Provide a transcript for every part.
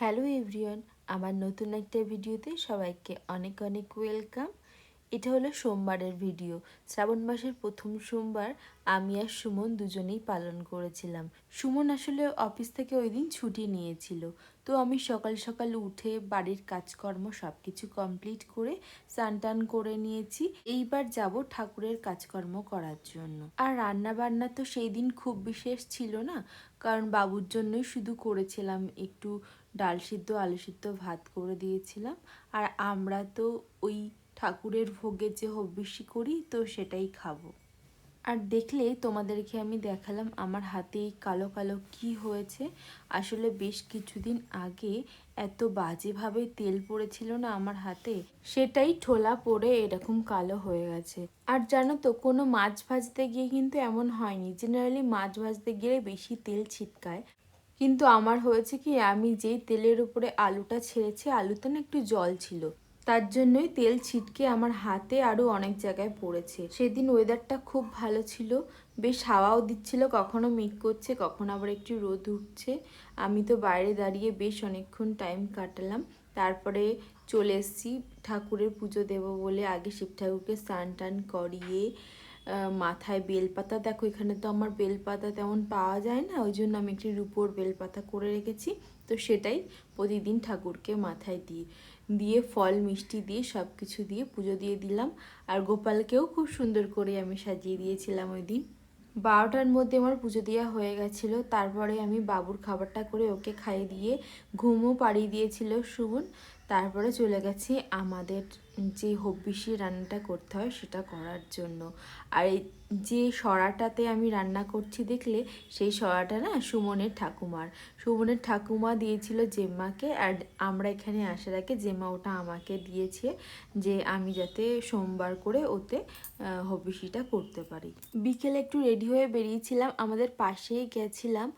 Hello everyone, আমার নতুন একটা ভিডিওতে সবাইকে অনেক অনেক ওয়েলকাম। এটা হলো সোমবারের ভিডিও। শ্রাবণ মাসের প্রথম সোমবার আমি আর সুমন দুজনেই পালন করেছিলাম। সুমন আসলে অফিস থেকে ওই দিন ছুটি নিয়েছিল, তো আমি সকাল সকাল উঠে বাড়ির কাজকর্ম সব কিছু কমপ্লিট করে স্নান টান করে নিয়েছি। এইবার যাব ঠাকুরের কাজকর্ম করার জন্য। আর রান্না বান্না তো সেই দিন খুব বিশেষ ছিল না, কারণ বাবুর জন্যই শুধু করেছিলাম একটু ডাল সিদ্ধ আলু সিদ্ধ ভাত করে দিয়েছিলাম। আর আমরা তো ওই ঠাকুরের ভোগে যে হবিষ্যি করি তো সেটাই খাবো। আর দেখলে তোমাদেরকে আমি দেখালাম আমার হাতে এই কালো কালো কি হয়েছে। আসলে বেশ কিছুদিন আগে এত বাজেভাবে তেল পড়েছিল না আমার হাতে, সেটাই ঠোলা পড়ে এরকম কালো হয়ে গেছে। আর জানো তো, কোনো মাছ ভাজতে গিয়ে কিন্তু এমন হয়নি। জেনারেলি মাছ ভাজতে গেলে বেশি তেল ছিটকায়, কিন্তু আমার হয়েছে কি, আমি যেই তেলের উপরে আলুটা ছেড়েছি আলুতে না একটু জল ছিল, তার জন্যই তেল ছিটকে আমার হাতে আরও অনেক জায়গায় পড়েছে। সেদিন ওয়েদারটা খুব ভালো ছিল, বেশ হাওয়াও দিচ্ছিল, কখনো মেঘ করছে কখনো আবার একটু রোদ উঠছে। আমি তো বাইরে দাঁড়িয়ে বেশ অনেকক্ষণ টাইম কাটালাম। তারপরে চলে এসেছি ঠাকুরের পুজো দেব বলে। আগে শিব ঠাকুরকে স্নান টান করিয়ে মাথায় বেলপাতা, দেখো এখানে তো আমার বেলপাতা তেমন পাওয়া যায় না, ওই জন্য আমি একটি রূপোর বেলপাতা করে রেখেছি। তো সেটাই প্রতিদিন ঠাকুরকে মাথায় দিয়ে ফল মিষ্টি দিয়ে সব কিছু দিয়ে পুজো দিয়ে দিলাম। আর গোপালকেও খুব সুন্দর করে আমি সাজিয়ে দিয়েছিলাম ওই দিন। 12টার মধ্যে আমার পুজো দেওয়া হয়ে গেছিলো। তারপরে আমি বাবুর খাবারটা করে ওকে খাইয়ে দিয়ে ঘুমও পাড়িয়ে দিয়েছিল সুমন। তারপরে চলে গেছি আমাদের যে হব্বিষি রান্নাটা করতে হয় সেটা করার জন্য। আর এই যে সরাটাতে আমি রান্না করছি দেখলে, সেই সরাটা না সুমনের ঠাকুমা দিয়েছিল জেম্মাকে। আর আমরা এখানে আসার আগে জেম্মা ওটা আমাকে দিয়েছে, যে আমি যাতে সোমবার করে ওতে হবিষিটা করতে পারি। বিকেলে একটু রেডি হয়ে বেরিয়েছিলাম, আমাদের পাশেই গেছিলাম।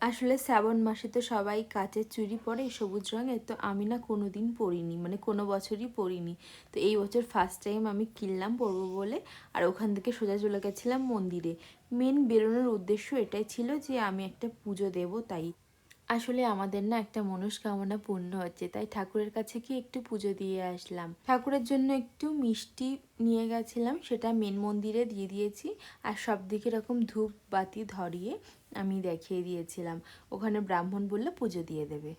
আসলে শ্রাবণ মাসে তো সবাই কাচের চুড়ি পরে সবুজ রঙের, তো আমি না কোনো দিন পরিনি, মানে কোনো বছরই পরিনি। তো এই বছর ফার্স্ট টাইম আমি কিনলাম পরবো বলে। আর ওখান থেকে সোজা চলে গেছিলাম মন্দিরে। মেন বেরোনোর উদ্দেশ্য এটাই ছিল যে আমি একটা পুজো দেব, তাই। আসলে আমাদের না একটা মনস্কামনা পূর্ণ হচ্ছে, তাই ঠাকুরের কাছে গিয়ে একটু পুজো দিয়ে আসলাম। ঠাকুরের জন্য একটু মিষ্টি নিয়ে গেছিলাম, সেটা মেন মন্দিরে দিয়ে দিয়েছি। আর সব দিকে এরকম ধূপ বাতি ধরিয়ে আমি দেখিয়ে দিয়েছিলাম। ওখানে ব্রাহ্মণ বললে পুজো দিয়ে দেবে।